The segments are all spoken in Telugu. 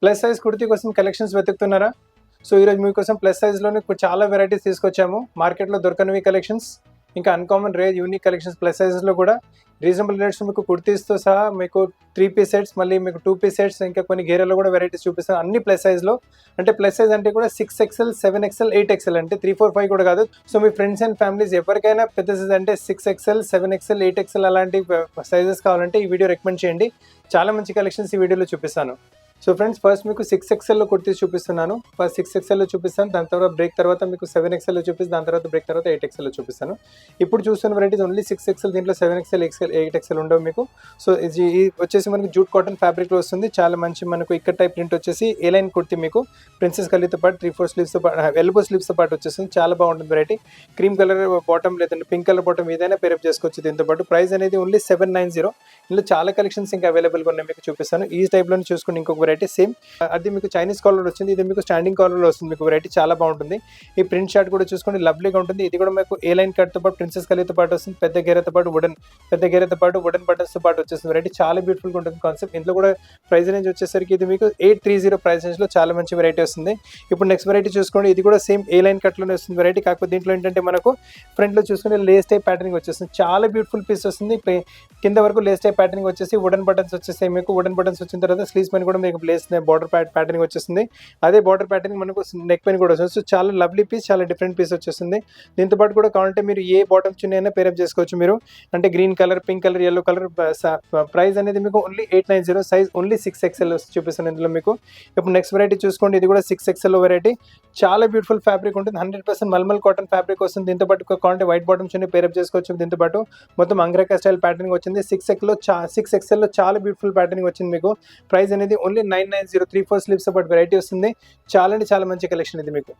ప్లస్ సైజ్ కుర్తీ కోసం కలెక్షన్స్ వెతుకుతున్నారా? సో ఈరోజు మీకోసం ప్లస్ సైజ్లోనే చాలా వెరైటీస్ తీసుకొచ్చాము. మార్కెట్లో దొరకనివి కలెక్షన్స్, ఇంకా uncommon rare unique collections plus సైజెస్లో కూడా రీజనబుల్ రేట్స్ మీకు కుర్తీస్తో సహా మీకు 3 పీస్ సెట్స్, మళ్ళీ మీకు 2 పీస్ సెట్స్, ఇంకా కొన్ని గేరలో కూడా వెరైటీస్ చూపిస్తాను. అన్ని ప్లస్ సైజ్లో. అంటే ప్లస్ సైజ్ అంటే కూడా 6XL, 7XL, 8XL అంటే 3, 4, 5 కూడా కాదు. So me friends and families ఎవరికైనా పెద్ద సైజ్ అంటే 6XL, 7XL, 8XL అలాంటి సైజెస్ కావాలంటే ఈ వీడియో రికమెండ్ చేయండి. చాలా మంచి కలెక్షన్స్ ఈ వీడియోలో చూపిస్తాను. సో ఫ్రెండ్స్, ఫస్ట్ మీకు 6XLలో కుర్తీస్ చూపిస్తున్నాను. ఫస్ట్ 6XLలో చూపిస్తాను, దాని తర్వాత బ్రేక్ తర్వాత మీకు 7XLలో చూపిస్తాను, దాని తర్వాత బ్రేక్ తర్వాత 8XLలో చూపిస్తాను. ఇప్పుడు చూస్తున్న వెరైటీస్ ఓన్లీ 6XL, దీంట్లో 7XL, 8XL ఉండవు మీకు. సో ఇది వచ్చేసి మనకి జూట్ కాటన్ ఫ్యాబ్రిక్లో వస్తుంది. చాలా మంచి మనకు ఇక్కడ టైప్ ప్రింట్ వచ్చేసి ఏ లైన్ కుర్తీ మీకు ప్రిన్సెస్ కలీతో పాటు 3-4 స్లీవ్స్తో పాటు ఎల్బో స్లీవ్స్తో పాటు వచ్చేస్తుంది. చాలా బాగుంటుంది వెరైటీ. క్రీమ్ కలర్ బాటమ్ లేదంటే పింక్ కలర్ బాటమ్ ఏదైనా పేరప్ చేసుకోవచ్చు దీంతో పాటు. ప్రైస్ అనేది ఓన్లీ 790. ఇందులో చాలా కలెక్షన్స్ ఇంకా అవైలబుల్గా ఉన్నాయి, మీకు చూపిస్తాను. ఈ టైప్లో చూసుకుని ఇంకొక వెరైటీ సేమ్, అది మీకు చైనీస్ కాలర్ వచ్చింది, ఇది మీకు స్టాండింగ్ కాలర్లో వస్తుంది. మీకు వెరైటీ చాలా బాగుంటుంది. ఈ ప్రింట్ షార్ట్ కూడా చూసుకుంటే లవ్లీగా ఉంటుంది. ఇది కూడా మీకు ఏ లైన్ కట్తో పాటు ప్రిన్సెస్ కలీతో పాటు వస్తుంది. పెద్ద గేరతో పాటు వుడెన్ బటన్స్తో పాటు వచ్చేస్తుంది. వెరైటీ చాలా బ్యూటిఫుల్గా ఉంటుంది కాన్సెప్ట్. ఇందులో కూడా ప్రైస్ రేంజ్ వచ్చేసరికి ఇది మీకు 830 ప్రైస్ రేంజ్లో చాలా మంచి వెరైటీ వస్తుంది. ఇప్పుడు నెక్స్ట్ వెరైటీ చూసుకోండి. ఇది కూడా సేమ్ ఏ లైన్ కట్లోనే వస్తుంది వెరైటీ. కాకపోతే దీంట్లో ఏంటంటే మనకు ఫ్రంట్లో చూసుకుంటే లేస్ టైప్ ప్యాటర్నింగ్ వచ్చేస్తుంది. చాలా బ్యూటిఫుల్ పీస్ వస్తుంది. కింద వరకు లేస్ టైప్ ప్యాటర్నింగ్ వచ్చేసి వుడెన్ బటన్స్ వచ్చేస్తాయి మీకు. వుడెన్ బటన్స్ వచ్చిన తర్వాత స్లీవ్స్ పైన కూడా మీకు లేస్ బార్డర్ ప్యాటర్నింగ్ వచ్చేస్తుంది. అదే బార్డర్ ప్యాటర్నింగ్ మనకు నెక్ పైన కూడా వస్తుంది. సో చాలా లవ్లీ పీస్, చాలా డిఫరెంట్ పీస్ వచ్చేస్తుంది. దీంతో పాటు కూడా కావాలంటే మీరు ఏ బాటమ్ చున్నీ అయినా పేరప్ చేసుకోవచ్చు మీరు. అంటే green colour, pink colour, yellow colour. Price అనేది మీకు ఓన్లీ 890. సైజ్ ఓన్లీ 6XL చూపిస్తుంది ఇందులో మీకు. ఇప్పుడు నెక్స్ట్ వెరైటీ చూసుకోండి. ఇది కూడా 6XL వెరైటీ. చాలా బ్యూటిఫుల్ ఫ్యాబ్రిక్ ఉంటుంది. 100% మల్మల్ కాటన్ ఫ్యాబ్రిక్ వస్తుంది. దీంతో పాటు కావాలంటే వైట్ బాటమ్ చున్నీ పేరప్ చేసుకోవచ్చు. దీంతో పాటు మొత్తం అంగ్రకా స్టైల్ ప్యాటర్నింగ్ వచ్చింది. 6XL లో చాలా బ్యూటిఫుల్ ప్యాటర్నింగ్ వచ్చింది మీకు. ప్రైస్ అనేది ఓన్లీ 990. 3-4 స్లీవ్స్ పాటు వెరైటీ వస్తుంది. చాలా అంటే చాలా మంచి కలెక్షన్ ఇది మీకు.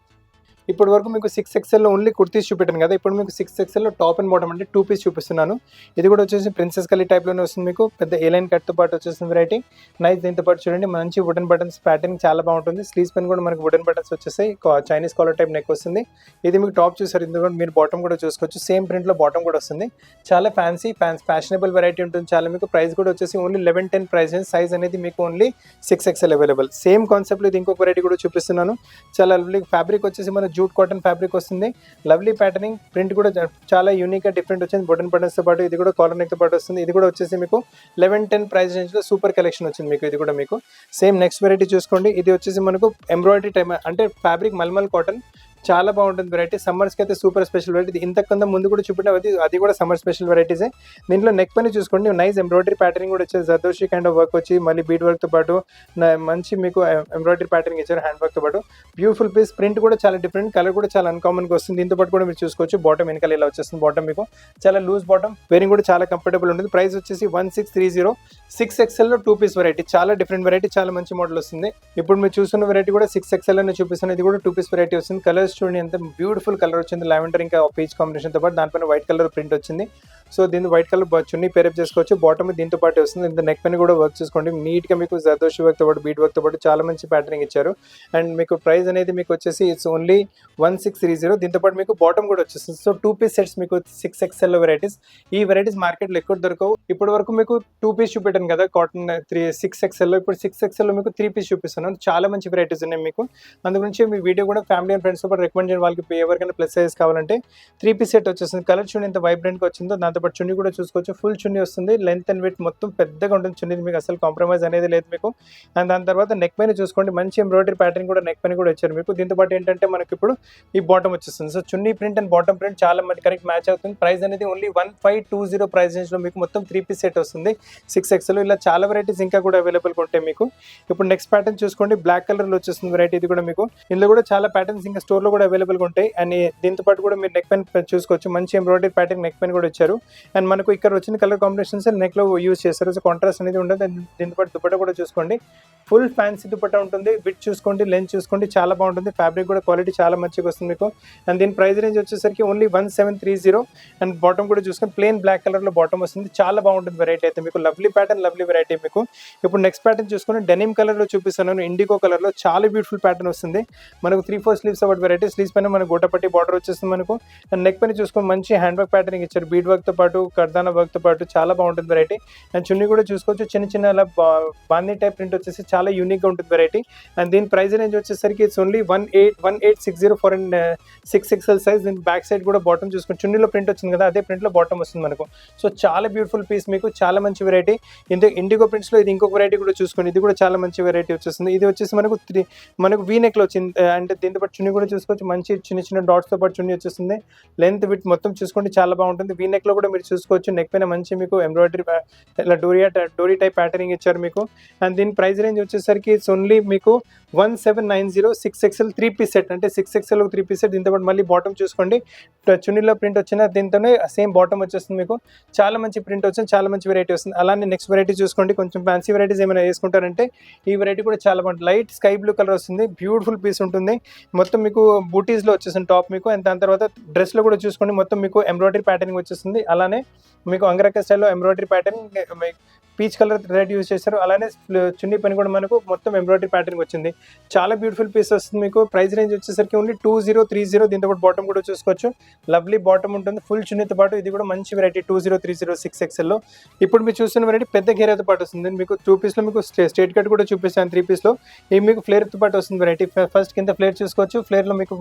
ఇప్పటి వరకు మీకు 6XLలో ఓన్లీ కుర్తీస్ చూపెట్టాను కదా. ఇప్పుడు మీకు 6XLలో టాప్ అండ్ బాటమ్ అంటే 2 పీస్ చూపిస్తున్నాను. ఇది కూడా వచ్చేసి ప్రిన్సెస్ కలీ టైప్లోనే వస్తుంది మీకు. పెద్ద ఏ లైన్ కట్తో పాటు వచ్చేస్తుంది వెరైటీ. నైస్. దీంతో పాటు చూడండి మంచి వుడెన్ బటన్స్ ప్యాటర్నింగ్ చాలా బాగుంటుంది. స్లీవ్స్ పైన కూడా మనకి వుడెన్ బటన్స్ వచ్చేసాయి. చైనీస్ కాలర్ టైప్ నెక్ వస్తుంది. ఇది మీకు టాప్ చూసారు. ఇందులో మీరు బాటమ్ కూడా చూసుకోవచ్చు. సేమ్ ప్రింట్లో బాటమ్ కూడా వస్తుంది. చాలా ఫ్యాషనబుల్ వెరైటీ ఉంటుంది చాలా మీకు. ప్రైస్ కూడా వచ్చేసి ఓన్లీ 1110 ప్రైస్. సైజ్ అనేది మీకు ఓన్లీ 6XL అవైలబుల్. సేమ్ కాన్సెప్ట్లో ఇది ఇంకొక వెరైటీ కూడా చూపిస్తున్నాను. చాలా లవ్లీ ఫ్యాబ్రిక్ వచ్చేసి మన జూట్ కాటన్ ఫ్యాబ్రిక్ వస్తుంది. లవ్లీ ప్యాటర్నింగ్, ప్రింట్ కూడా చాలా యూనిక్గా డిఫరెంట్ వచ్చింది. వుడెన్ బటన్స్తో పాటు ఇది కూడా కాలర్ నెక్తో పాటు వస్తుంది. ఇది కూడా వచ్చేసి మీకు 1110 ప్రైస్ రేంజ్లో సూపర్ కలెక్షన్ వచ్చింది మీకు. ఇది కూడా మీకు సేమ్ నెక్స్ట్ వెరైటీ చూసుకోండి. ఇది వచ్చేసి మనకు ఎంబ్రాయిడరీ టైప్ అంటే ఫ్యాబ్రిక్ మల్మల్ కాటన్. చాలా బాగుంటుంది వెరైటీ. సమ్మర్స్కి అయితే సూపర్ స్పెషల్ వెరైటీ. ఇంతకన్నా ముందు కూడా చూపించిన అది కూడా సమ్మర్ స్పెషల్ వెరైటీసే. దీంట్లో నెక్ పైన చూసుకోండి నైస్ ఎంబ్రాయిడరీ ప్యాటర్నింగ్ కూడా వచ్చేసి జర్దోషి కైండ్ ఆఫ్ వర్క్ వచ్చి మళ్ళీ బీడ్ వర్క్తో పాటు మంచి మీకు ఎంబ్రాయిడరీ ప్యాటర్నింగ్ ఇచ్చారు హ్యాండ్ వర్క్తో పాటు. Beautiful piece. ప్రింట్ కూడా చాలా డిఫరెంట్, కలర్ కూడా చాలా అన్కామన్గా వస్తుంది. దీంతో పాటు కూడా మీరు చూసుకోవచ్చు. బాటమ్ వెనకాల ఇలా వచ్చేస్తుంది. బాటమ్ మీకు చాలా లూజ్ బాటమ్, వేరింగ్ కూడా చాలా కంఫర్టబుల్ ఉంటుంది. ప్రైస్ వచ్చేసి 1630. 6XLలో 2 పీస్ వెరైటీ. చాలా డిఫరెంట్ వెరైటీ, చాలా మంచి మోడల్ వస్తుంది. ఇప్పుడు మీరు చూస్తున్న వెరైటీ కూడా 6XL అని చూపిస్తున్నాను. ఇది కూడా 2 పీస్ వెరైటీ వస్తుంది. కలర్స్ చూడండి ఎంత బ్యూటిఫుల్ కలర్ వచ్చింది. లావెండర్ ఇంకా పీచ్ కాంబినేషన్తో పాటు దానిపైన వైట్ కలర్ ప్రింట్ వచ్చింది. సో దీన్ని వైట్ కలర్ చున్నీ పేరప్ చేసుకోవచ్చు. బాటమ్ దీంతో పాటు వస్తుంది. ఇంత నెక్ పైన కూడా వర్క్ చేసుకోండి నీట్గా మీకు. జర్దోషి వర్క్తో పాటు బీడ్ వర్క్తో పాటు చాలా మంచి ప్యాటర్నింగ్ ఇచ్చారు. అండ్ మీకు ప్రైస్ అనేది మీకు వచ్చేసి ఇట్స్ ఓన్లీ 1630. దీంతో పాటు మీకు బాటమ్ కూడా వచ్చేస్తుంది. సో 2 పీస్ సెట్స్ మీకు 6XL వెరైటీస్. ఈ వెరైటీస్ మార్కెట్లో ఎక్కువ దొరకవు. ఇప్పటి వరకు మీకు 2 పీస్ చూపెట్టాను కదా కాటన్ 6XLలో. ఇప్పుడు 6XLలో మీకు 3 పీస్ చూపిస్తున్నాను. చాలా మంచి వెరైటీస్ ఉన్నాయి మీకు. అందుగురించి మీ వీడియో కూడా ఫ్యామిలీ అండ్ ఫ్రెండ్స్తో పాటు రికమెండ్ చేయండి. వాళ్ళకి ఎవరికైనా ప్లస్ సైజ్ కావాలంటే 3 పీస్ సెట్ వచ్చేస్తుంది. కలర్ చూడండి ఎంత వైబ్రెంట్గా వచ్చిందో. దాంతో పాటు చున్నీ కూడా చూసుకోవచ్చు. ఫుల్ చున్నీ వస్తుంది. లెంత్ అండ్ వెయిట్ మొత్తం పెద్దగా ఉంటుంది చున్నీ. మీకు అసలు కాంప్రమైజ్ అనేది లేదు మీకు. అండ్ దాని తర్వాత నెక్ పైన చూసుకోండి మంచి ఎంబ్రాయిడరీ ప్యాటర్న్ కూడా నెక్ పైన కూడా ఇచ్చారు మీకు. దీంతో పాటు ఏంటంటే మనకి ఇప్పుడు ఈ బాటమ్ వచ్చేస్తుంది. So chunni print and bottom print చాలా మంచి కరెక్ట్ మ్యాచ్ అవుతుంది. ప్రైస్ అనేది ఓన్లీ 1520 ప్రైస్ రేంజ్లో మీకు మొత్తం 3 పీస్ సెట్ వస్తుంది 6XL. ఇలా చాలా వెరైటీస్ ఇంకా కూడా అవైలబుల్గా ఉంటాయి మీకు. ఇప్పుడు నెక్స్ట్ ప్యాటర్న్ చూసుకోండి. బ్లాక్ కలర్లో వచ్చేస్తుంది వెరైటీ. ఇది కూడా మీకు ఇందులో కూడా చాలా ప్యాటర్న్స్ ఇంకా స్టోర్లో కూడా అవైలబుల్గా ఉంటాయి. అండ్ దీంతో పాటు కూడా మీరు నెక్ పైన చూసుకోవచ్చు. మంచి ఎంబ్రాయిడరీ ప్యాటర్న్ నెక్ పైన కూడా ఇచ్చారు. అండ్ మనకు ఇక్కడ వచ్చిన కలర్ కాంబినేషన్స్ నెక్లో యూజ్ చేస్తారు. సో కాంట్రాస్ట్ అనేది ఉండదు. దీంతో పాటు దుపట్టా కూడా చూసుకోండి. ఫుల్ ఫ్యాన్సీ దుపట్టా ఉంటుంది. విత్ చూసుకోండి, లెంత్ చూసుకోండి, చాలా బాగుంటుంది. ఫ్యాబ్రిక్ కూడా క్వాలిటీ చాలా మంచిగా వస్తుంది మీకు. అండ్ దీని ప్రైస్ రేంజ్ వచ్చేసరికి ఓన్లీ 1730. అండ్ బాటమ్ కూడా చూసుకొని ప్లెయిన్ బ్లాక్ కలర్లో బాటమ్ వస్తుంది. చాలా బాగుంటుంది వెరైటీ అయితే మీకు. లవ్లీ ప్యాటర్న్, లవ్లీ వెరైటీ మీకు. ఇప్పుడు నెక్స్ట్ ప్యాటర్న్ చూసుకొని డెనిమ్ కలర్లో చూపిస్తున్నాను. ఇండిగో కలర్లో చాలా బ్యూటిఫుల్ ప్యాటర్న్ వస్తుంది మనకు. 3-4 స్లీవ్స్ అవ్వట్ వెరైటీ. స్లీవ్స్ పైన మనకు గోటపట్టి బార్డర్ వచ్చేస్తుంది మనకు. అండ్ నెక్ పైన చూసుకొని మంచి హ్యాండ్ వర్క్ ప్యాటర్నింగ్ ఇచ్చారు. బీడ్ వర్క్తో పాటు కర్దానా వర్క్తో పాటు చాలా బాగుంటుంది వెరైటీ. అండ్ చున్నీ కూడా చూసుకోవచ్చు, చిన్న చిన్న అలా బాందీ టైప్ ప్రింట్ వచ్చేసి చాలా యూనిక్గా ఉంటుంది వెరైటీ. అండ్ దీని ప్రైస్ రేంజ్ వచ్చేసరికి it's only 1860 for and 6XL size. దీని బ్యాక్ సైడ్ కూడా బాటమ్ చూసుకోండి, చున్నీలో ప్రింట్ వచ్చింది కదా అదే ప్రింట్లో బాటమ్ వస్తుంది మనకు. సో చాలా బ్యూటిఫుల్ పీస్, మీకు చాలా మంచి వెరైటీ. ఇండిగో ప్రింట్స్లో ఇది ఇంకొక వెరైటీ కూడా చూసుకోండి, ఇది కూడా చాలా మంచి వెరైటీ వచ్చేస్తుంది. ఇది వచ్చేసి మనకు వీ నెక్లో వచ్చింది. అంటే దీంతో పాటు చున్నీ కూడా చూసుకోవచ్చు, మంచి చిన్న చిన్న డాట్స్తో పాటు చున్నీ వచ్చేస్తుంది. లెంత్ విత్ మొత్తం చూసుకోండి చాలా బాగుంటుంది. వీ నెక్లో కూడా మీరు చూసుకోవచ్చు, నెక్ పైన మంచి మీకు ఎంబ్రాయిడరీ ఇలా డోరీ టైప్ ప్యాటర్నింగ్ ఇచ్చారు మీకు. అండ్ దీని ప్రైస్ రేంజ్ వచ్చేసరికి ఇట్స్ ఓన్లీ మీకు 1790 6XL 3-piece సెట్, అంటే 6XL 3-piece సెట్. దీంతో పాటు మళ్ళీ బాటమ్ చూసుకోండి, చున్నీలో ప్రింట్ వచ్చిన దీంతోనే సేమ్ బాటమ్ వచ్చేస్తుంది మీకు. చాలా మంచి ప్రింట్ వచ్చింది, చాలా మంచి వెరైటీ వస్తుంది. అలానే నెక్స్ట్ వెరైటీ చూసుకోండి, కొంచెం ఫ్యాన్సీ వెరైటీస్ ఏమైనా వేసుకుంటారంటే ఈ వెరైటీ కూడా చాలా బాగుంటుంది. లైట్ స్కై బ్లూ కలర్ వస్తుంది, బ్యూటిఫుల్ పీస్ ఉంటుంది. మొత్తం మీకు బూటీస్లో వచ్చేసింది టాప్ మీకు. అండ్ దాని తర్వాత డ్రెస్లో కూడా చూసుకోండి, మొత్తం మీకు ఎంబ్రాయిడరీ ప్యాటర్నింగ్ వచ్చేస్తుంది. అలానే మీకు అంగరక్క స్టైల్లో embroidery pattern peach colour thread use చేశారు. అలానే చున్నీ పని కూడా మనకు మొత్తం ఎంబ్రాయిడరీ ప్యాటర్న్ వచ్చింది. చాలా బ్యూటిఫుల్ పీస్ వస్తుంది మీకు. ప్రైస్ రేంజ్ వచ్చేసరికి ఓన్లీ 2030. దీంతో పాటు బాటమ్ కూడా చూసుకోవచ్చు, లవ్లీ బాటమ్ ఉంటుంది ఫుల్ చున్నీతో పాటు. ఇది కూడా మంచి వెరైటీ 2030 6XL. ఇప్పుడు మీరు చూస్తున్న వెరైటీ పెద్ద గేరాతో పాటు వస్తుంది మీకు. 2-piece మీకు స్ట్రేట్ కట్ కూడా చూపిస్తాను. 3-piece ఇది మీకు ఫ్లేర్తో పాటు వస్తుంది వెరైటీ. ఫస్ట్ కింద ఫ్లేర్ చూసుకోవచ్చు, ఫ్లేర్లో మీకు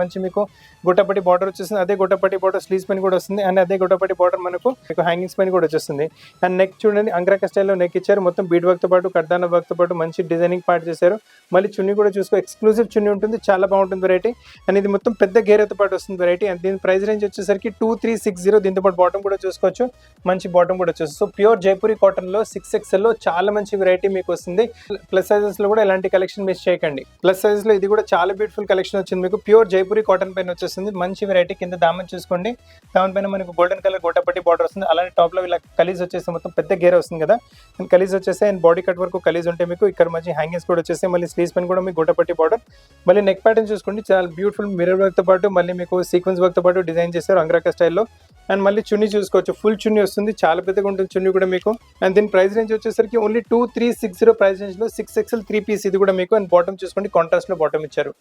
మంచి మీకు గుట్టపట్టి బార్డర్ వచ్చేస్తుంది. అదే గుట్టపట్టి బార్డర్ స్లీవ్స్ పని కూడా వస్తుంది. అండ్ అదే గుట్టపట్టి బార్డర్ మనకు హ్యాంగింగ్స్ పని కూడా వచ్చేస్తుంది. అండ్ నెక్ చూడండి, అంగరక్క స్టైల్లో నెక్ ఇచ్చారు. మొత్తం బీడ్ వర్క్తో పాటు కర్దానా వర్క్తో పాటు మంచి డిజైనింగ్ పార్ట్ చేశారు. మళ్ళీ చున్నీ కూడా చూసుకో, ఎక్స్క్లూజివ్ చున్నీ ఉంటుంది, చాలా బాగుంటుంది వెరైటీ. అండ్ ఇది మొత్తం పెద్ద గేరతో పాటు వస్తుంది వెరైటీ. అండ్ దీని ప్రైస్ రేంజ్ వచ్చేసరికి 2360. దీంతో పాటు బాటమ్ కూడా చూసుకోవచ్చు, మంచి బాటమ్ కూడా వచ్చేస్తుంది. సో ప్యూర్ జైపూరి కాటన్లో 6XL చాలా మంచి వెరైటీ మీకు వస్తుంది. ప్లస్ సైజెస్లో కూడా ఇలాంటి కలెక్షన్ మిస్ చేయకండి. ప్లస్ సైజ్లో ఇది కూడా చాలా బ్యూటిఫుల్ కలెక్షన్ వచ్చింది మీకు. ప్యూర్ జైపూరి కాటన్ పైన వచ్చేస్తుంది, మంచి వెరైటీ. కింద దామన్ చూసుకోండి, దామన్ పైన మనకు గోల్డెన్ కలర్ గోటపట్టి బార్డర్ వస్తుంది. అలానే టాప్లో ఇలా కలీజ్ వచ్చేసి మొత్తం పెద్ద గేర వస్తుంది కదా. అండ్ కలీజ్ వచ్చేసి అండ్ బాడీ కట్ వరకు కలీజ్ ఉంటే మీకు ఇక్కడ మంచి హ్యాంగింగ్స్ కూడా వచ్చేసి, మళ్ళీ స్లీవ్స్ పైన కూడా మీకు గోటపట్టి బార్డర్. మళ్ళీ నెక్ ప్యాటర్న్ చూసుకోండి, చాలా బ్యూటిఫుల్ మిర్రర్ వర్క్తో పాటు మళ్ళీ మీకు సీక్వెన్స్ వర్క్తో పాటు డిజైన్ చేశారు అంగరక్క స్టైల్లో. అండ్ మళ్ళీ చున్నీ చూసుకోవచ్చు, ఫుల్ చున్నీ వస్తుంది, చాలా పెద్దగా ఉంటుంది చున్నీ కూడా మీకు. అండ్ దీని ప్రైస్ రేంజ్ వచ్చేసరికి ఓన్లీ 2360 ప్రైస్ రేంజ్లో 6XL 3-piece ఇది కూడా మీకు. అండ్ బాటమ్ చూసుకోండి, కాంట్రాస్ట్లో బాటమ్ ఇచ్చారు.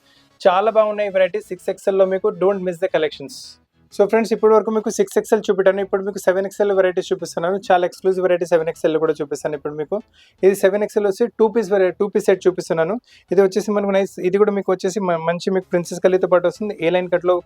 చాలా బాగున్నాయి వెరైటీ 6XL మీకు. Don't miss the collections. So friends, ఇప్పటి వరకు మీకు 6XL చూపెట్టాను, ఇప్పుడు మీకు 7XL వెరైటీస్ చూపిస్తున్నాను. చాలా ఎక్స్క్లూజివ్ వెరైటీ 7XL కూడా చూపిస్తాను ఇప్పుడు మీకు. ఇది 7XL వచ్చి 2-piece సెట్ చూపిస్తున్నాను. ఇది వచ్చేసి మనకు నైస్, ఇది కూడా మీకు వచ్చేసి మంచి మీకు ప్రిన్సెస్ కల్లీతో పాటు వస్తుంది. ఏ లైన్ కట్లో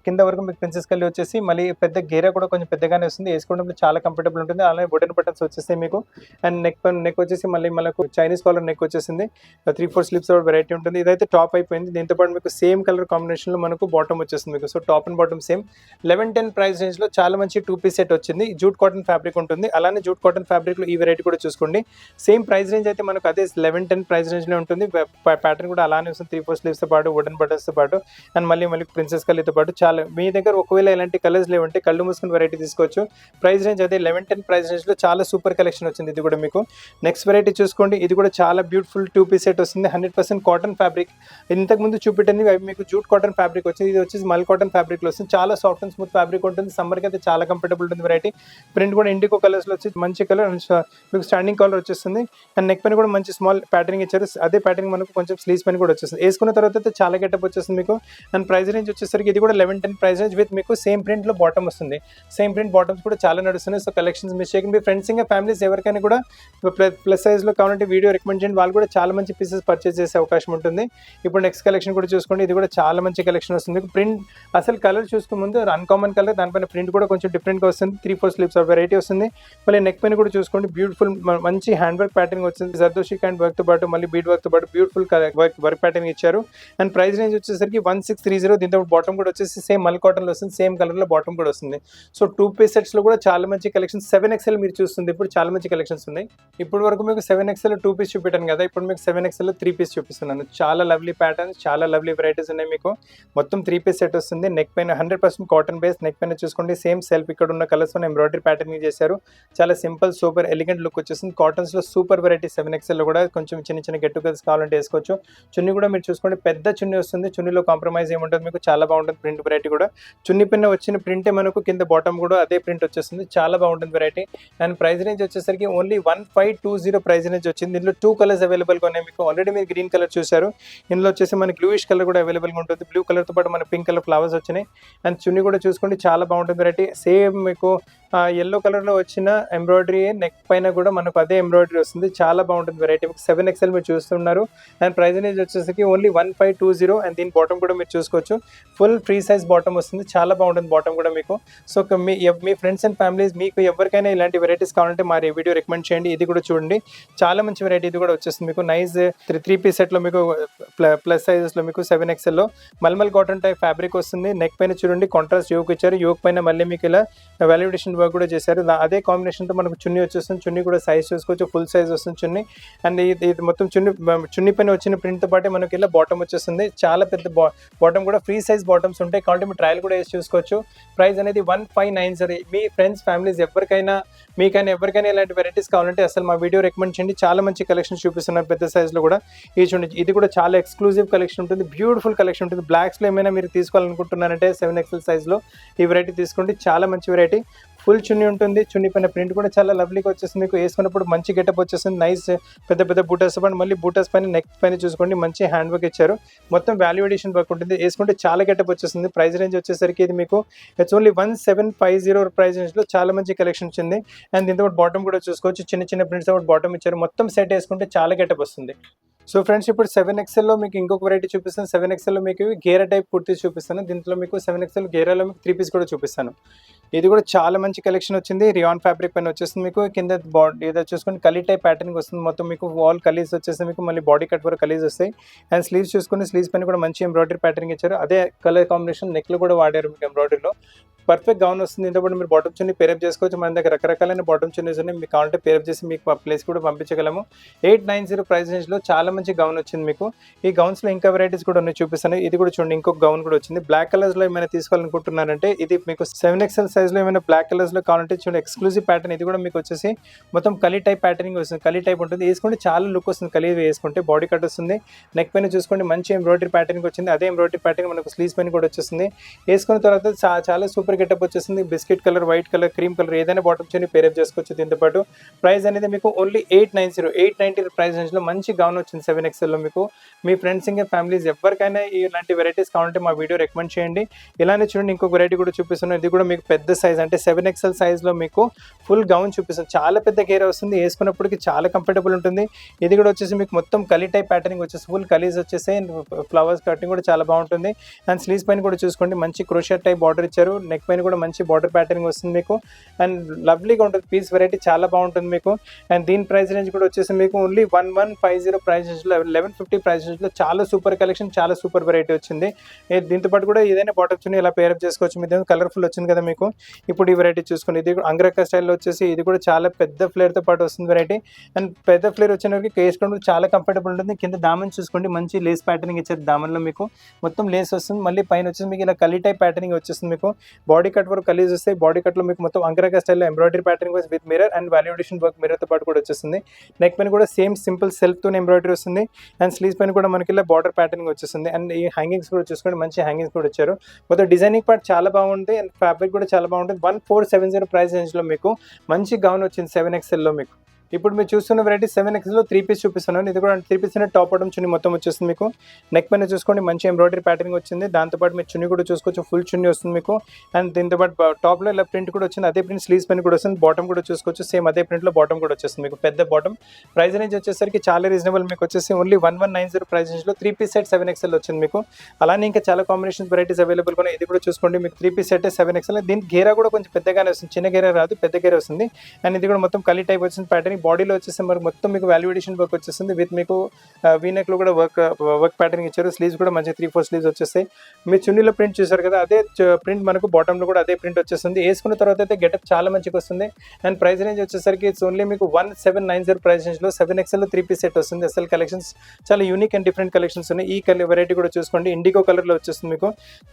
కింద వరకు మీకు ప్రిన్సెస్ కల్లీ వచ్చేసి, మళ్ళీ పెద్ద గేరా కూడా కొంచెం పెద్దగానే వస్తుంది, వేసుకోవడం చాలా కంఫర్టబుల్ ఉంటుంది. అలానే బటన్ బటన్స్ వచ్చేస్తాయి మీకు. అండ్ నెక్ వచ్చేసి మళ్ళీ మనకు చైనీస్ కాలర్ నెక్ వచ్చేసింది, 3-4 స్లిప్స్ వెరైటీ ఉంటుంది. ఇదైతే టాప్ అయిపోయింది. దీంతో పాటు మీకు సేమ్ కలర్ కాంబినేషన్లో మనకు బాటమ్ వచ్చేస్తుంది మీకు. So top and bottom same 1110 price range లో చాలా మంచి 2-piece సెట్ వచ్చింది. జూట్ కాటన్ ఫ్యాబ్రిక్ ఉంటుంది. అలానే జూట్ కాటన్ ఫ్యాబ్రిక్ లో ఈ వెరైటీ కూడా చూసుకోండి. సేమ్ ప్రైస్ రేంజ్ అయితే మనకు అదే 1110 ప్రైస్ రేంజ్ లో ఉంటుంది. ప్యాటర్న్ కూడా అలానే వస్తుంది, 3-4 స్లీవ్స్ తో పాటు వుడెన్ బటన్స్ తో పాటు అండ్ మళ్ళీ ప్రిన్సెస్ కల్లీతో పాటు. చాలా మీ దగ్గర ఒకవేళ ఇలాంటి కలర్స్ లేవంటే కళ్ళు మూసుకుని వెరైటీ తీసుకోవచ్చు. ప్రైస్ రేంజ్ అదే 1110 ప్రైస్ రేంజ్ లో చాలా సూపర్ కలెక్షన్ వచ్చింది ఇది కూడా మీకు. నెక్స్ట్ వెరైటీ చూసుకోండి, ఇది కూడా చాలా బ్యూటిఫుల్ 2-piece సెట్ వస్తుంది. 100% కాటన్ ఫ్యాబ్రిక్. ఇంతకుముందు చూపెట్టింది మీకు జూట్ కాటన్ ఫ్యాబ్రిక్ వచ్చింది, ఇది వచ్చేసి మల్ కాటన్ ఫ్యాబ్రిక్ లో వస్తుంది. చాలా సాఫ్ట్ అండ్ స్మూత్ ఫ్యాబ్రిక్ ఉంటుంది. సమ్మర్కి అయితే చాలా కంఫర్టబుల్ ఉంటుంది వెరైటీ. ప్రింట్ కూడా ఇండిగో కలర్స్లో వచ్చి మంచి కలర్ మీకు స్టాండింగ్ కలర్ వచ్చేస్తుంది. అండ్ నెక్ పైన కూడా మంచి స్మాల్ ప్యాటర్నింగ్ ఇచ్చారు. అదే ప్యాటర్నింగ్ మనకు కొంచెం స్లీవ్స్ పైన కూడా వచ్చేస్తుంది. వేసుకున్న తర్వాత అయితే చాలా గెటప్ వచ్చేస్తుంది మీకు. అండ్ ప్రైస్ రేంజ్ వచ్చేసరికి ఇది కూడా 1110 ప్రైస్ రేంజ్ విత్ మీకు సేమ్ ప్రింట్లో బాటమ్ వస్తుంది. సేమ్ ప్రింట్ బాటమ్స్ కూడా చాలా నడుస్తున్నాయి. సో కలెక్షన్స్ మిస్ చేయకండి. మీ ఫ్రెండ్స్ ఇంకా ఫ్యామిలీస్ ఎవరికైనా కూడా ప్లస్ సైజ్లో కావాలంటే వీడియో రికమెండ్ చేయండి, వాళ్ళు కూడా చాలా మంచి పీసెస్ పర్చేస్ చేసే అవకాశం ఉంటుంది. ఇప్పుడు నెక్స్ట్ కలెక్షన్ కూడా చూసుకోండి, ఇది కూడా చాలా మంచి కలెక్షన్ వస్తుంది. ప్రింట్ అసలు కలర్ చూసుకునే ముందు అన్కామన్ కలర్, దానిపైన ప్రింట్ కూడా కొంచెం డిఫరెంట్గా వస్తుంది. 3-4 స్లీవ్స్ వెరైటీ వస్తుంది. మళ్ళీ నెక్ పైన కూడా చూసుకోండి, బ్యూటిఫుల్ మంచి హ్యాండ్ వర్క్ ప్యాటర్న్ వచ్చింది. జర్దోషి హ్యాండ్ వర్క్ తో పాటు మళ్ళీ బీడ్ వర్క్ తో పాటు బ్యూటిఫుల్ వర్క్ ప్యాటర్న్ ఇచ్చారు. అండ్ ప్రైస్ రేంజ్ వచ్చేసరికి 1630. దీంతో బాటమ్ కూడా వచ్చేసి సేమ్ మల్ కాటన్ లో వస్తుంది, సేమ్ కలర్ లో బాటమ్ కూడా వస్తుంది. సో 2-piece సెట్స్ లో కూడా చాలా మంచి కలెక్షన్. 7XL మీరు చూస్తుంది ఇప్పుడు చాలా మంచి కలెక్షన్స్ ఉన్నాయి. ఇప్పుడు వరకు మీకు 7XL 2-piece చూపెట్టాను కదా, ఇప్పుడు మీకు 7XL 3-piece చూపిస్తున్నాను. చాలా లవ్లీ ప్యాటర్న్స్, చాలా లవ్లీ వెరైటీస్ ఉన్నాయి మీకు. మొత్తం 3-piece సెట్ వస్తుంది. నెక్ పైన 100% కాటన్ బేస్. నెక్ పైన చూసుకోండి సేమ్ సెల్ఫ్ ఇక్కడ ఉన్న కలర్స్ ఎంబ్రాయిడరీ ప్యాటర్నింగ్ చేశారు. చాలా సింపుల్ సూపర్ ఎలిగెంట్ లుక్ వచ్చేసింది. కాటన్స్ లో సూపర్ వెరైటీ 7XL లో కూడా కొంచెం చిన్న చిన్న గెట్ టుగెదర్స్ కావాలంటే వేసుకోవచ్చు. చున్నీ కూడా మీరు చూసుకోండి, పెద్ద చున్నీ వస్తుంది. చున్నీలో కాంప్రమైజ్ ఏముంటుంది మీకు, చాలా బాగుంటుంది. ప్రింట్ వెరైటీ కూడా చున్నీ పైన వచ్చిన ప్రింటే మనకు కింద బాటమ్ కూడా అదే ప్రింట్ వచ్చేస్తుంది. చాలా బాగుంటుంది వెరైటీ. అండ్ ప్రైస్ రేంజ్ వచ్చేసరికి ఓన్లీ 1520 ప్రైస్ రేంజ్ వచ్చింది. దీనిలో 2 కలర్స్ అవైలబుల్ గా ఉన్నాయి మీకు. ఆల్రెడీ మీరు గ్రీన్ కలర్ చూసారు, ఇందులో వచ్చేసి మనకి బ్లూయిష్ కలర్ కూడా అవైలబుల్ గా ఉంటుంది. బ్లూ కలర్ తో పాటు మన పింక్ కలర్ ఫ్లవర్స్ వచ్చినాయి. అండ్ చున్నీ కూడా చూసుకోండి చాలా బాగుంటుంది వెరైటీ. సేమ్ మీకు yellow కలర్లో వచ్చిన ఎంబ్రాయిడరీ నెక్ పైన కూడా మనకు అదే ఎంబ్రాయిడరీ వస్తుంది. చాలా బాగుంటుంది వెరైటీ. 7XL మీరు చూస్తున్నారు. అండ్ ప్రైస్ అనేది వచ్చేసరికి ఓన్లీ 1520. అండ్ దీని బాటమ్ కూడా మీరు చూసుకోవచ్చు, ఫుల్ ఫ్రీ సైజ్ బాటమ్ వస్తుంది. చాలా బాగుంటుంది బాటమ్ కూడా మీకు. So me friends and families మీకు ఎవరికైనా ఇలాంటి వెరైటీస్ కావాలంటే మా వీడియో రికమెండ్ చేయండి. ఇది కూడా చూడండి, చాలా మంచి వెరైటీ. ఇది కూడా వచ్చేస్తుంది మీకు నైస్ 3-piece సెట్లో మీకు ప్లస్ సైజెస్లో మీకు 7XLలో మల్మల్ కాటన్ టైప్ ఫ్యాబ్రిక్ వస్తుంది. నెక్ పైన చూడండి కాంట్రాస్ట్ యోక్ ఇచ్చారు. యోక్ పైన మళ్ళీ మీకు ఇలా వాల్యుడేషన్ వర్క్ కూడా చేశారు. అదే కాంబినేషన్తో మనకు చున్నీ వచ్చేస్తుంది. చున్నీ కూడా సైజ్ చూసుకోవచ్చు, ఫుల్ సైజ్ వస్తుంది చున్నీ. అండ్ ఇది మొత్తం చున్నీ పైన వచ్చిన ప్రింట్తో పాటు మనకి ఇలా బాటమ్ వచ్చేస్తుంది. చాలా పెద్ద బాటమ్ కూడా ఫ్రీ సైజ్ బాటమ్స్ ఉంటాయి కాబట్టి మీరు ట్రయల్ కూడా వేసి చూసుకోవచ్చు. ప్రైస్ అనేది 1590. మీ ఫ్రెండ్స్ ఫ్యామిలీస్ ఎవరికైనా ఎవరికైనా ఇలాంటి వెరైటీస్ కావాలంటే అసలు మా వీడియో రికమెండ్ చేయండి. చాలా మంచి కలెక్షన్ చూపిస్తున్నారు పెద్ద సైజ్లో కూడా. ఇది చూడండి, ఇది కూడా చాలా ఎక్స్క్లూజివ్ కలెక్షన్ ఉంటుంది, బ్యూటిఫుల్ కలెక్షన్ ఉంటుంది. బ్లాక్స్లో ఏమైనా మీరు తీసుకోవాలనుకుంటున్నారంటే 7XL సైజ్లో ఈ వెరైటీ తీసుకోండి. చాలా మంచి వెరైటీ. ఫుల్ చున్నీ ఉంటుంది. చున్నీ పైన ప్రింట్ కూడా చాలా లవ్లీగా వచ్చేస్తుంది. మీకు వేసుకున్నప్పుడు మంచి గెటప్ వచ్చేస్తుంది. నైస్ పెద్ద పెద్ద బూటర్స్ పైన మళ్ళీ బూటర్స్ పైన నెక్ పైన చూసుకోండి మంచి హ్యాండ్ వర్క్ ఇచ్చారు. మొత్తం వాల్యూ ఎడిషన్ వర్క్ ఉంటుంది. వేసుకుంటే చాలా గెటప్ వచ్చేస్తుంది. ప్రైస్ రేంజ్ వచ్చేసరికి ఇది మీకు ఇట్స్ ఓన్లీ 1750 ప్రైస్ రేంజ్లో చాలా మంచి కలెక్షన్ వచ్చింది. అండ్ దీంతో బాటమ్ కూడా చూసుకోవచ్చు, చిన్న చిన్న ప్రింట్స్ బాటమ్ ఇచ్చారు. మొత్తం సెట్ వేసుకుంటే చాలా గెటప్ వస్తుంది. సో ఫ్రెండ్స్, ఇప్పుడు 7XLలో మీకు ఇంకొక వెరైటీ చూపిస్తాను. 7XLలో మీకు గేరా టైప్ కుర్తీస్ చూపిస్తాను. దీంట్లో మీకు 7XL గేరాలో మీకు 3-piece కూడా చూపిస్తాను. ఇది కూడా చాలా మంచి కలెక్షన్ వచ్చింది. రియాన్ ఫ్యాబ్రిక్ పైన వచ్చేస్తుంది. మీకు కింద ఏదో చూసుకొని కలీ టైప్ ప్యాటర్నింగ్ వస్తుంది. మొత్తం మీకు వాల్ కలీస్ వచ్చేసి మీకు మళ్ళీ బాడీ కట్ వరకు కలీస్ వస్తాయి. అండ్ స్లీవ్స్ చూసుకొని స్లీవ్స్ పైన కూడా మంచి ఎంబ్రాయిడరీ ప్యాటర్నింగ్ ఇచ్చారు. అదే కలర్ కాంబినేషన్ నెక్లు కూడా వాడారు మీకు ఎంబ్రాయిడరీలో. పర్ఫెక్ట్ గౌన్ వస్తుంది. దీంతో పాటు మీరు బాటమ్ చున్నీ పేరప్ చేసుకోవచ్చు. మన దగ్గర రకరకాలైన బాటమ్ చున్నీస్ ఉన్నాయి. మీకు కావాలంటే పేరప్ చేసి మీకు ప్లేస్ కూడా పంపించగలము. 890 ప్రైస్ రేంజ్లో చాలా మంచి గౌన్ వచ్చింది మీకు. ఈ గౌన్స్లో ఇంకా వెరైటీస్ కూడా ఉన్నాయి, చూపిస్తాను. ఇది కూడా చూడండి, ఇంకొక గౌన్ కూడా వచ్చింది. బ్లాక్ కలర్స్లో ఏమైనా తీసుకోవాలనుకుంటున్నారంటే ఇది మీకు 7XL సైజ్లో ఏమైనా బ్లాక్ కలర్స్లో కావాలంటే చూడండి, ఎక్స్క్లూజివ్ ప్యాటర్న్. ఇది కూడా మీకు వచ్చేసి మొత్తం కలీ టైప్ ప్యాటర్నింగ్ వస్తుంది. కలీ టైప్ ఉంటుంది. వేసుకుంటే చాలా లుక్ వస్తుంది. కలీ వేసుకుంటే బాడీ కట్ వస్తుంది. నెక్ పైన చూసుకోండి మంచి ఎంబ్రాయిడరీ ప్యాటర్నింగ్ వచ్చింది. అదే ఎంబ్రాయిడరీ ప్యాటర్న్ మనకు స్లీవ్స్ పైన కూడా వచ్చేస్తుంది. వేసుకున్న తర్వాత చాలా సూపర్ గెటప్ వచ్చేస్తుంది. Biscuit colour, white colour, cream colour ఏదైనా బాటమ్ చున్నీ పేరప్ చేసుకోవచ్చు. దీంతో పాటు ప్రైస్ అనేది మీకు ఓన్లీ 890 ప్రైస్ రేంజ్లో మంచి గౌన్ వచ్చింది 7XLలో మీకు. మీ ఫ్రెండ్స్ ఇంకా ఫ్యామిలీస్ ఎవరికైనా ఇలాంటి వెరైటీస్ కావాలంటే మా వీడియో రికమెండ్ చేయండి. ఇలానే చూడండి, ఇంకొక వెరైటీ కూడా చూపిస్తున్నాను. ఇది కూడా మీకు పెద్ద సైజ్ అంటే 7XL సైజ్లో మీకు ఫుల్ గౌన్ చూపిస్తుంది. చాలా పెద్ద గేర్ వస్తుంది. వేసుకున్నప్పటికీ చాలా కంఫర్టబుల్ ఉంటుంది. ఇది కూడా వచ్చేసి మీకు మొత్తం కలీ టైప్ ప్యాటర్నింగ్ వచ్చేసి ఫుల్ కలీస్ వచ్చేసి ఫ్లవర్స్ కటింగ్ కూడా చాలా బాగుంటుంది. అండ్ స్లీవ్స్ పైన కూడా చూసుకోండి మంచి క్రోషియా టైప్ బార్డర్ ఇచ్చారు. నెక్ పైన కూడా మంచి బార్డర్ ప్యాటర్నింగ్ వస్తుంది మీకు. అండ్ లవ్లీగా ఉంటుంది. పీస్ వెరైటీ చాలా బాగుంటుంది మీకు. అండ్ దీని ప్రైస్ రేంజ్ కూడా వచ్చేసి మీకు ఓన్లీ 1150 ప్రైస్ రేంజ్లో 1150 ప్రైస్ రేంజ్లో చాలా సూపర్ కలెక్షన్, చాలా సూపర్ వెరైటీ వచ్చింది. దీంతో పాటు కూడా ఏదైనా బాటమ్ చున్నీ ఇలా పేరప్ చేసుకోవచ్చు. మీద కలర్ఫుల్ వచ్చింది కదా మీకు. ఇప్పుడు ఈ వెరైటీ చూసుకోండి, ఇది అంగరక్క స్టైల్లో వచ్చేసి ఇది కూడా చాలా పెద్ద ఫ్లేర్తో పాటు వస్తుంది వెరైటీ. అండ్ పెద్ద ఫ్లేర్ వచ్చినకి వేసుకోవడం చాలా కంఫర్టబుల్ ఉంటుంది. కింద దామన్ చూసుకోండి మంచి లేస్ ప్యాటర్నింగ్ ఇచ్చారు. దామన్లో మీకు మొత్తం లేస్ వస్తుంది. మళ్ళీ పైన వచ్చేసి మీకు ఇలా కలీ టైప్ ప్యాటర్నింగ్ వచ్చేస్తుంది మీకు. బాడీ కట్ వరకు కలీస్ వస్తాయి. బాడీ కట్లో మీకు మొత్తం అంగరక్క స్టైల్లో embroidery patterning with mirror and వాల్యుడేషన్ వర్క్ మిర్రర్తో పాటు కూడా వచ్చేస్తుంది. నెక్ పైన కూడా సేమ్ సింపుల్ సెల్ఫ్తో ఎంబ్రాయిడరీ వస్తుంది. అండ్ స్లీవ్స్ పైన కూడా మనకి ఇలా బార్డర్ ప్యాటర్నింగ్ వచ్చేస్తుంది. అండ్ ఈ హ్యాంగింగ్స్ కూడా చూసుకోండి మంచి హ్యాంగింగ్స్ కూడా వచ్చారు. మొత్తం డిజైనింగ్ పార్ట్ చాలా బాగుంది. అండ్ ఫ్యాబ్రిక్ కూడా చాలా బాగుంటుంది. 1470 ప్రైస్ రేంజ్లో మీకు మంచి గౌన్ వచ్చింది 7XLలో మీకు. ఇప్పుడు మీరు చూస్తున్న వెరైటీ 7XLలో 3-piece చూపిస్తున్నాను. ఇది కూడా 3-piece టాప్ బాటమ్ చున్నీ మొత్తం వచ్చేస్తుంది మీకు. నెక్ పైన చూసుకోండి మంచి ఎంబ్రాయిడరీ ప్యాటర్నింగ్ వచ్చింది. దాంతోపాటు మీరు చున్నీ కూడా చూసుకోవచ్చు, ఫుల్ చున్నీ వస్తుంది మీకు. అండ్ దీంతో పాటు టాప్లో ఇలా ప్రింట్ కూడా వచ్చింది. అదే ప్రింట్ స్లీవ్స్ పైన కూడా వస్తుంది. బాటమ్ కూడా చూసుకోవచ్చు, సేమ్ అదే ప్రింట్లో బాటమ్ కూడా వచ్చేస్తుంది మీకు. పెద్ద బాటమ్. ప్రైస్ రేంజ్ వచ్చేసరికి చాలా రీజనబుల్ మీకు. వచ్చేసి ఓన్లీ 1190 ప్రైస్ రేంజ్లో 3-piece సెట్ 7XL వచ్చింది మీకు. అలానే ఇంకా చాలా కాంబినేషన్ వెరైటీస్ అవైలబుల్ ఉన్నాయి. ఇది కూడా చూసుకోండి మీకు 3-piece సెట్ 7XL. దీనికి గేరా కూడా కొంచెం పెద్దగానే వస్తుంది, చిన్న గేరా రాదు, పెద్ద గేరా వస్తుంది. అండ్ ఇది కూడా మొత్తం కలీ టైప్ వచ్చింది ప్యాటర్న్. బాడీలో వచ్చేసి మరి మొత్తం మీకు వాల్యుడేషన్ వర్క్ వచ్చేస్తుంది. విత్ మీకు వీనెక్లో కూడా వర్క్ ప్యాటర్నింగ్ ఇచ్చారు. స్లీవ్స్ కూడా మంచి 3-4 స్లీవ్స్ వచ్చేస్తాయి. మీరు చున్నీలో ప్రింట్ చూసారు కదా, అదే ప్రింట్ మనకు బాటంలో కూడా అదే ప్రింట్ వచ్చేస్తుంది. వేసుకున్న తర్వాత అయితే గెటప్ చాలా మంచిగా వస్తుంది. అండ్ ప్రైస్ రేంజ్ వచ్చేసరికి ఇట్స్ ఓన్లీ మీకు 1790 ప్రైస్ రేంజ్లో 7XLలో 3-piece సెట్ వస్తుంది. అసలు కలెక్షన్స్ చాలా యూనిక్ అండ్ డిఫరెంట్ కలెక్షన్స్ ఉన్నాయి. ఈ కలర్ వెరైటీ కూడా చూసుకోండి, ఇండిగో కలర్లో వచ్చేస్తుంది మీకు.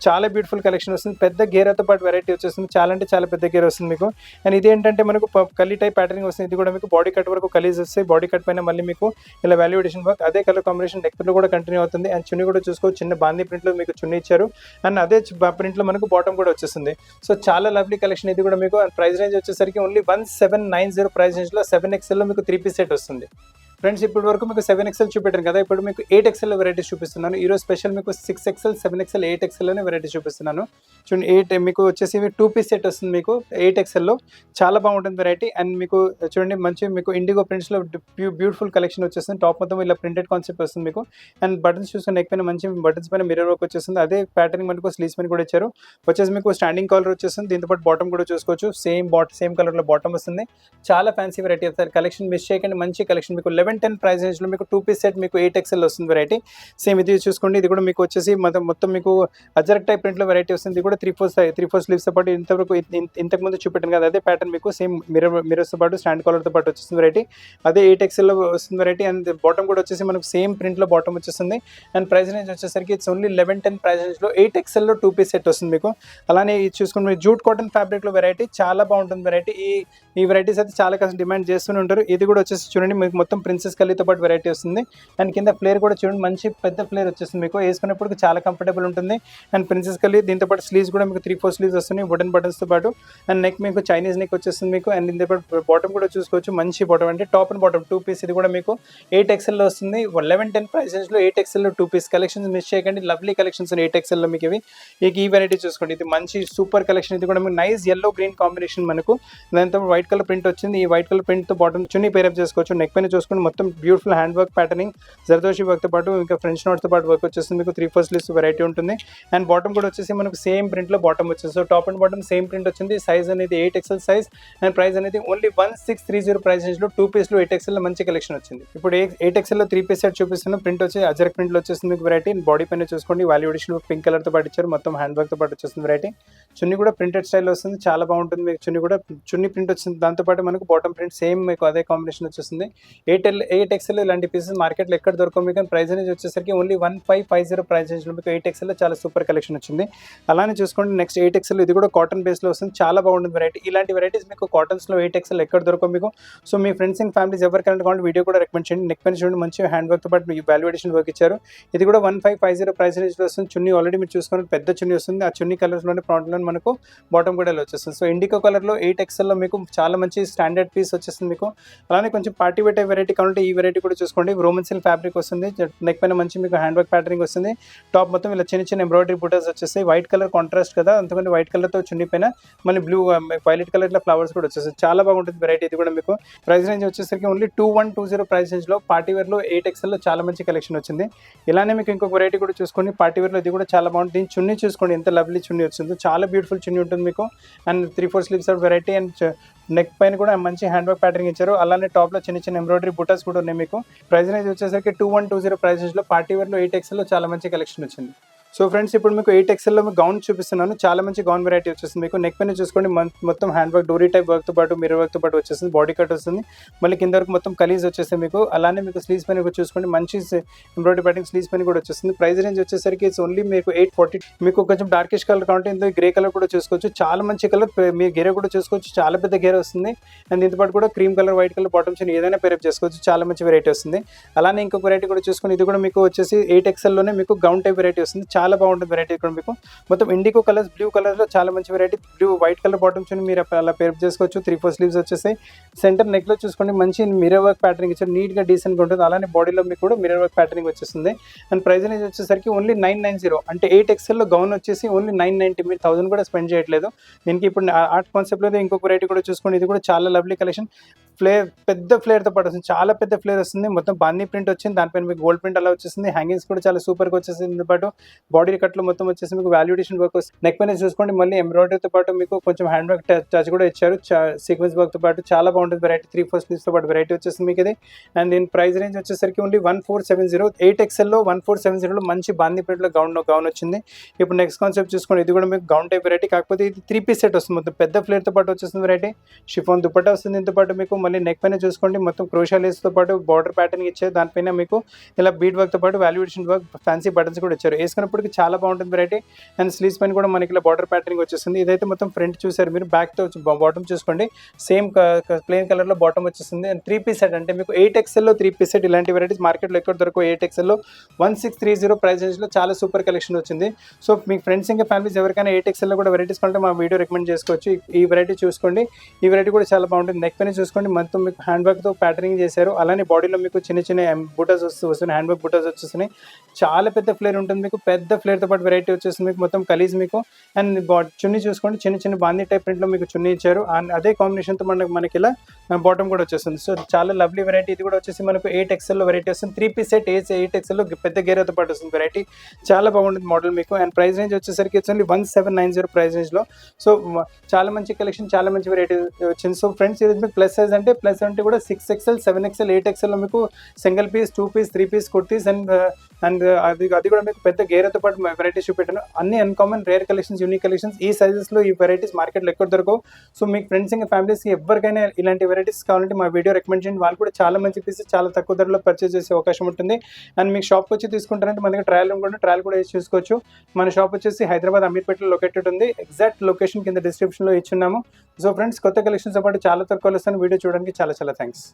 చాలా బ్యూటిఫుల్ కలెక్షన్ వస్తుంది. పెద్ద గేరాతో పాటు వెరైటీ వచ్చేస్తుంది. చాలా అంటే చాలా పెద్ద గేర్ వస్తుంది మీకు. అండ్ ఇది ఏంటంటే మనకు కలీ టైప్ ప్యాటర్నింగ్ వస్తుంది. ఇది కూడా మీకు బాడీ కట్ వరకు కలీస్ వస్తాయి. బాడీ కట్ పైన మళ్ళీ మీకు ఇలా వాల్యుడేషన్ వర్క్ అదే కలర్ కాంబినేషన్ నెక్లో కూడా కంటిన్యూ అవుతుంది. అండ్ చున్నీ కూడా చూసుకోవచ్చు, చిన్న బాందీ ప్రింట్లో మీకు చున్నీ ఇచ్చారు. అండ్ అదే ప్రింట్లో మనకు బాటమ్ కూడా వచ్చేస్తుంది. సో చాలా లవ్లీ కలెక్షన్ ఇది కూడా మీకు. అండ్ ప్రైస్ రేంజ్ వచ్చేసరికి ఓన్లీ 1790 ప్రైస్ రేంజ్లో 7XLలో మీకు 3-piece సెట్ వస్తుంది. ఫ్రెండ్స్ ఇప్పటి వరకు మీకు 7XL చూపెట్టాను కదా, ఇప్పుడు మీకు 8XL వెరైటీస్ చూపిస్తున్నాను. ఈరోజు స్పెషల్ మీకు 6XL, 7XL, 8XL అనే వెరైటీస్ చూపిస్తున్నాను. చూడండి 8 మీకు వచ్చేసి 2 పీస్ సెట్ వస్తుంది మీకు 8XLలో. చాలా బాగుంటుంది వెరైటీ. అండ్ మీకు చూడండి మంచి మీకు ఇండిగో ప్రింట్స్లో బ్యూటిఫుల్ కలెక్షన్ వచ్చేస్తుంది. టాప్ మొత్తం ఇలా ప్రింటెడ్ కాన్సెప్ట్ వస్తుంది మీకు. అండ్ బటన్స్ చూసుకుని నెక్ పైన మంచి బటన్స్ పైన మిర్రర్ వర్క్ వచ్చేస్తుంది. అదే ప్యాటర్న్ మనకు స్లీవ్స్ పైన కూడా ఇచ్చారు. వచ్చేసి మీకు స్టాండింగ్ కాలర్ వచ్చేస్తుంది. దీంతో పాటు బాటమ్ కూడా చూసుకోవచ్చు. సేమ్ కలర్లో బాటమ్ వస్తుంది. చాలా ఫ్యాన్సీ వెరైటీ వస్తారు. కలెక్షన్ మిస్ చేయకండి, మంచి కలెక్షన్ మీకు 11-10 ప్రైస్ రేంజ్లో మీకు 2 పీస్ సెట్ మీకు 8XL వస్తుంది వెరైటీ. సేమ్ ఇది చూసుకోండి. ఇది కూడా మీకు వచ్చేసి మొత్తం మీకు అజరక్ టైప్ ప్రింట్లో వెరైటీ వస్తుంది. ఇది కూడా 3/4 స్లీవ్స్తో పాటు ఇంతకుముందు చూపెట్టాను కదా అదే ప్యాటర్న్ మీకు సేమ్ మిరర్స్తో పాటు స్టాండ్ కాలర్తో పాటు వచ్చేస్తుంది వెరైటీ. అదే 8XLలో వస్తుంది వెరైటీ. అండ్ బాటమ్ కూడా వచ్చేసి మనకు సేమ్ ప్రింట్లో బాటమ్ వచ్చేస్తుంది. అండ్ ప్రైస్ రేంజ్ వచ్చేసరికి ఇట్స్ ఓన్లీ 11-10 ప్రైస్ రేంజ్లో 8XLలో 2 పీస్ సెట్ వస్తుంది మీకు. అలానే ఇది చూసుకుని మీరు జూట్ కాటన్ ఫ్యాబ్రిక్లో వెరైటీ చాలా బాగుంటుంది వెరైటీ. ఈ వెరైటీస్ అయితే చాలా కాస్త డిమాండ్ చేస్తూనే ఉంటారు. ఇది కూడా వచ్చేసి చూడండి మీకు మొత్తం ప్రిన్సెస్ కలీతో పాటు వెరైటీ వస్తుంది. అండ్ కింద ఫ్లేర్ కూడా చూడండి మంచి పెద్ద ఫ్లేర్ వచ్చేస్తుంది మీకు. వేసుకున్నప్పుడు చాలా కంఫర్టబుల్ ఉంటుంది. అండ్ ప్రిన్సెస్ కలీ దీంతో పాటు స్లీవ్స్ కూడా మీకు 3/4 స్లీవ్స్ వస్తున్నాయి వుడెన్ బటన్స్తో పాటు. అండ్ నెక్ మీకు చైనీస్ నెక్ వచ్చేస్తుంది మీకు. అండ్ దీంతో పాటు బాటమ్ కూడా చూసుకోవచ్చు. మంచి బాటమ్ అంటే టాప్ అండ్ బాటమ్ 2 పీస్. ఇది కూడా మీకు 8XLలో వస్తుంది. 11-10 ప్రైస్ రేంజ్లో 8XLలో 2 పీస్ కలెక్షన్స్ మిస్ చేయకండి. లవ్లీ కలెక్షన్స్ 8XLలో మీకు ఇవి. ఈ వెరైటీ చూసుకోండి. ఇది మంచి సూపర్ కలెక్షన్. ఇది కూడా మీకు నైస్ ఎల్లో గ్రీన్ కాంబినేషన్ మనకు. దాంతో వైట్ కలర్ ప్రింట్ వచ్చింది. ఈ వైట్ కలర్ ప్రింట్తో బాటమ్ చున్నీ పేరప్ చేసుకోవచ్చు. నెక్ పైన చూసుకుని మొత్తం beautiful hand work patterning zardozi వర్క్తో పాటు ఇంకా ఫ్రెంచ్ నోట్స్తో పాటు వర్క్ వచ్చేస్తుంది మీకు. 3/4 స్లీవ్స్ వెరైటీ ఉంటుంది. అండ్ బాటమ్ కూడా వచ్చేసి మనకు సేమ్ ప్రింట్లో బాటమ్ వచ్చేసి so top and bottom same print వచ్చింది. సైజ్ అనేది 8XL సైజ్. అండ్ ప్రైస్ అనేది ఓన్లీ 1630 ప్రైస్ రేంజ్లో 2 పీస్లో 8XLలో మంచి కలెక్షన్ వచ్చింది. ఇప్పుడు 8XLలో 3 పీస్ సెట్ చూపిస్తున్నాను. ప్రింట్ వచ్చి అజరక్ ప్రింట్లో వచ్చేస్తుంది మీకు వెరైటీ. బాడీ పైన చూసుకోండి వాల్యూడేషన్ పింక్ కలర్తో పాటు ఇచ్చారు. మొత్తం హ్యాండ్ వర్క్తో పాటు వచ్చేస్తుంది వెరైటీ. చున్నీ కూడా ప్రింటెడ్ స్టైల్ వస్తుంది. చాలా బాగుంటుంది మీకు. చున్నీ ప్రింట్ వచ్చింది. దాంతోపాటు మనకు బాటమ్ ప్రింట్ సేమ్ మీకు అదే కాంబినేషన్ వచ్చేస్తుంది. 8XL ఇలాంటి పీసెస్ మార్కెట్లో ఎక్కడ దొరకవు మీకు. ప్రైస్ అనేది వచ్చేసరికి ఓన్లీ 1550 ప్రైస్ రేంజ్లో మీకు 8XLలో చాలా సూపర్ కలెక్షన్ వచ్చింది. అలానే చూసుకోండి నెక్స్ట్ 8XL ఇది కూడా కాటన్ బేస్లో వస్తుంది. చాలా బాగుంటుంది వెరైటీ. ఇలాంటి వెరైటీస్ మీకు కాటన్స్లో 8XL ఎక్కడ దొరకవు మీకు. So me friends and families ఎవరికైనా కావాలి వీడియో కూడా రికమెండ్ చేయండి. నెక్ పైన చూడండి మంచి హ్యాండ్ వర్క్తో పాటు మీకు వాల్యుయేషన్ వర్క్ ఇచ్చారు. ఇది కూడా 1550 ప్రైస్ రేంజ్లో వస్తుంది. చున్నీ ఆల్రెడీ మీరు చూసుకుని పెద్ద చున్నీ వస్తుంది. ఆ చున్నీ కలర్స్లోనే ప్రాంట్లో మనకు బాటమ్ కూడా వచ్చేస్తుంది. సో ఇండికో కలర్లో 8XLలో మీకు చాలా మంచి స్టాండర్డ్ పీస్ వచ్చేస్తుంది మీకు. అలానే కొంచెం పార్టీ వేర్ వెరైటీ కావాలంటే ఈ వెరైటీ కూడా చూసుకోండి. రోమన్ సిల్క్ ఫ్యాబ్రిక్ వస్తుంది. నెక్ పైన మంచి మీకు హ్యాండ్ వర్క్ ప్యాటర్నింగ్ వస్తుంది. టాప్ మొత్తం ఇలా చిన్న ఎంబ్రాయిడరీ బూటాస్ వచ్చేస్తాయి. వైట్ కలర్ కాంట్రాస్ట్ కదా అందుకని వైట్ కలర్తో చున్నీ పైన మళ్ళీ బ్లూ వైలెట్ కలర్ ఇట్లా ఫ్లవర్స్ కూడా వచ్చేస్తాయి. చాలా బాగుంటుంది వెరైటీ. ఇది కూడా మీకు ప్రైస్ రేంజ్ వచ్చేసరికి ఓన్లీ 2120 ప్రైస్ రేంజ్లో పార్టీ వేర్లో 8XLలో చాలా మంచి కలెక్షన్ వచ్చింది. ఇలానే మీకు ఇంకొక వెరైటీ కూడా చూసుకోండి. పార్టీ వేర్లో ఇది కూడా చాలా బాగుంటుంది. దీని చున్నీ చూసుకోండి ఎంత లవ్లీ చున్నీ వచ్చిందో. చాలా బ్యూటిఫుల్ చున్నీ ఉంటుంది మీకు. And 3/4 sleeves of variety. And neck పైన కూడా మంచి హ్యాండ్ వర్క్ ప్యాటర్నింగ్ ఇచ్చారు. అలానే టాప్లో చిన్న ఎంబ్రాయిడరీ బుటాస్ కూడా ఉన్నాయి మీకు. ప్రైస్ అనేది వచ్చేసరికి 2120 ప్రైస్ రేంజ్లో పార్టీ వేర్లో 8XLలో చాలా మంచి కలెక్షన్ వచ్చింది. సో ఫ్రెండ్స్ ఇప్పుడు మీకు 8XLలో మీకు గౌన్ చూపిస్తున్నాను. చాలా మంచి గౌన్ వెరైటీ వచ్చేస్తుంది మీకు. నెక్ పైన చూసుకోండి మొత్తం హ్యాండ్ వర్క్ డోరీ టైప్ వర్క్తో పాటు మిర్రర్ వర్క్తో పాటు వచ్చేస్తుంది. బాడీ కట్ వస్తుంది. మళ్ళీ కింద వరకు మొత్తం కలీజ్ వచ్చేస్తుంది మీకు. అలానే మీకు స్లీవ్స్ పైన చూసుకోండి మంచి ఎంబ్రాయిడరీ ప్యాటర్నింగ్ స్లీవ్స్ పైన కూడా వచ్చేస్తుంది. ప్రైస్ రేంజ్ వచ్చేసరికి ఇట్స్ ఓన్లీ మీకు 840. మీకు కొంచెం డార్కిష్ కలర్ కావాలంటే ఇందులో గ్రే కలర్ కూడా చూసుకోవచ్చు. చాలా మంచి కలర్. మీ గేరే కూడా చూసుకోవచ్చు. చాలా పెద్ద గేరే వస్తుంది. అండ్ దీంతో పాటు కూడా cream colour white colour bottoms ఏదైనా పేరప్ చేసుకోవచ్చు. చాలా మంచి వెరైటీ వస్తుంది. అలానే ఇంకొక వెరైటీ కూడా చూసుకుని ఇది కూడా మీకు వచ్చేసి 8XLలోనే మీకు గౌన్ టైప్ వెరైటీ వస్తుంది. చాలా బాగుంటుంది వెరైటీ. మీకు మొత్తం ఇండిగో కలర్స్ బ్లూ కలర్లో చాలా మంచి variety. Blue white colour bottoms మీరు అలా పేరప్ చేసుకోవచ్చు. 3/4 స్లీవ్స్ వచ్చేసాయి. సెంటర్ నెక్లో చూసుకోండి మంచి మిర్రర్ వర్క్ ప్యాటర్నింగ్ ఇచ్చారు. నీట్గా డీసెంట్గా ఉంటుంది. అలానే బాడీలో మీకు కూడా మిర్రర్ వర్క్ ప్యాటర్నింగ్ వచ్చేస్తుంది. అండ్ ప్రైస్ అనేది వచ్చేసరికి ఓన్లీ 990. అంటే 8XLలో గౌన్ వచ్చేసి ఓన్లీ 990. మీరు 1000 కూడా స్పెండ్ చేయట్లేదు దీనికి. ఇప్పుడు ఆర్ట్ కాన్సెప్ట్లో ఇంకొక వెరైటీ కూడా చూసుకోండి. ఇది కూడా చాలా లవ్లీ కలెక్షన్. పెద్ద ఫ్లేర్తో పాటు వస్తుంది. చాలా పెద్ద ఫ్లేర్ వస్తుంది. మొత్తం బాందీ ప్రింట్ వచ్చింది. దానిపైన మీకు గోల్డ్ ప్రింట్ అలా వచ్చేసింది. హ్యాంగింగ్స్ కూడా చాలా సూపర్గా వచ్చేసింది. దీంతో పాటు బాడీ కట్లో మొత్తం వచ్చేసి మీకు వాల్యుయేషన్ వర్క్ వస్తుంది. నెక్ పైన చూసుకోండి మళ్ళీ ఎంబ్రాయిడరీతో పాటు మీకు కొంచెం హ్యాండ్ వర్క్ టచ్ కూడా ఇచ్చారు. సీక్వెన్స్ వర్క్తో పాటు చాలా బాగుంటుంది వెరైటీ. 3/4 స్లీవ్స్తో పాటు వెరైటీ వచ్చేస్తుంది మీకు ఇది. అండ్ దీని ప్రైస్ రేంజ్ వచ్చేసరికి ఓన్లీ 1470. 8XLలో 1470లో మంచి బాందీ ప్రింట్లో గౌన్ వచ్చింది. ఇప్పుడు నెక్స్ట్ కాన్సెప్ట్ చూసుకోండి. ఇది కూడా మీకు గౌన్ టైప్ వెరైటీ. కాకపోతే ఇది 3 పీస్ సెట్ వస్తుంది. మొత్తం పెద్ద ఫ్లేర్తో పాటు వచ్చేస్తుంది వెరైటీ. షిఫాన్ దుపట్టా వస్తుంది. దీంతో పాటు మీకు మళ్ళీ నెక్ పైన చూసుకోండి మొత్తం క్రోషా లేస్తో పాటు బార్డర్ ప్యాటర్న్ ఇచ్చారు. దానిపైన మీకు ఇలా బీడ్ వర్క్తో పాటు వాల్యుయేషన్ వర్క్ ఫ్యాన్సీ బటన్స్ కూడా ఇచ్చారు. వేసుకున్నప్పటికీ చాలా బాగుంటుంది వెరైటీ. అండ్ స్లీవ్స్ పైన కూడా మనకి ఇలా బార్డర్ ప్యాటర్నింగ్ వచ్చేస్తుంది. ఇదైతే మొత్తం ఫ్రంట్ చూసారు మీరు. బ్యాక్తో బాటమ్ చూసుకోండి సేమ్ ప్లెయిన్ కలర్లో బాటమ్ వచ్చేస్తుంది. అండ్ 3 పీస్ సెట్ అంటే మీకు 8XLలో 3 పీస్ సెట్. ఇలాంటి వెరైటీస్ మార్కెట్లో ఎక్కడ దొరకవు. 8XLలో 1630 ప్రైస్ రేంజ్లో చాలా సూపర్ కలెక్షన్ వచ్చింది. సో మీ ఫ్రెండ్స్ ఇంకా ఫ్యామిలీస్ ఎవరికైనా 8XLలో కూడా వెరైటీస్ కావాలంటే మా వీడియో రికమెండ్ చేసుకోవచ్చు. ఈ వెరైటీ చూసుకోండి. ఈ వెరైటీ కూడా చాలా బాగుంటుంది. నెక్ పైన చూసుకోండి మొత్తం మీకు హ్యాండ్ బ్యాగ్తో ప్యాటర్నింగ్ చేశారు. అలానే బాడీలో మీకు చిన్న చిన్న బూటాస్ వస్తున్నాయి, హ్యాండ్ బ్యాగ్ బూటాస్ వచ్చేస్తున్నాయి. చాలా పెద్ద ఫ్లేర్ ఉంటుంది మీకు, పెద్ద ఫ్లేర్తో పాటు వెరైటీ వచ్చేస్తుంది మీకు, మొత్తం కలీజ్ మీకు. అండ్ చున్నీ చూసుకోండి, చిన్న చిన్న బాందీ టైప్ ప్రింట్లో మీకు చున్నీ ఇచ్చారు. అండ్ అదే కాంబినేషన్తో మనకి ఇలా బాటమ్ కూడా వచ్చేస్తుంది. సో చాలా లవ్లీ వెరైటీ. ఇది కూడా వచ్చేసి మనకు 8XL లో వెరైటీ వస్తుంది. 3 పీస్ సెట్ 8XL లో పెద్ద గేరతో పాటు వస్తుంది వెరైటీ. చాలా బాగుంటుంది మోడల్ మీకు. అండ్ ప్రైస్ రేంజ్ వచ్చేసరికి ఇట్స్ ఓన్లీ 1790 ప్రైస్ రేంజ్లో. సో చాలా మంచి కలెక్షన్, చాలా మంచి వెరైటీ వచ్చింది. సో ఫ్రెండ్స్, ఈరోజు మీకు ప్లస్ సైజ్ అంటే కూడా 6XL, 7XL, 8XL లో మీకు single piece, 2 piece, 3 piece kurtis and అది కూడా మీకు పెద్ద గేరతో పాటు వెరైటీస్ చూపెట్టాను. అన్ని uncommon rare collections, unique collections. ఈ సైజెస్లో ఈ వెరైటీస్ మార్కెట్లో ఎక్కడ దొరకవు. సో మీకు ఫ్రెండ్స్ ఇంకా ఫ్యామిలీస్కి ఎవరికైనా ఇలాంటి వెరైటీస్ కావాలంటే మా వీడియో రికమెండ్ చేయండి. వాళ్ళు కూడా చాలా మంచి పీసెస్ చాలా తక్కువ ధరలో పర్చేస్ చేసే అవకాశం ఉంటుంది. అండ్ మీకు షాప్కి వచ్చి తీసుకుంటారంటే మన దగ్గర ట్రయల్ రూమ్ కూడా ట్రయల్ కూడా వేసి చూసుకోవచ్చు. మన షాప్ వచ్చేసి హైదరాబాద్ అమీర్పేటలో లొకేటెడ్ ఉంది. ఎగ్జాక్ట్ లొకేషన్ కింద డిస్క్రిప్షన్లో ఇచ్చున్నాము. సో ఫ్రెండ్స్, కొత్త కలెక్షన్స్తో పాటు చాలా తక్కువ వస్తాను. వీడియో చూడడానికి చాలా థ్యాంక్స్.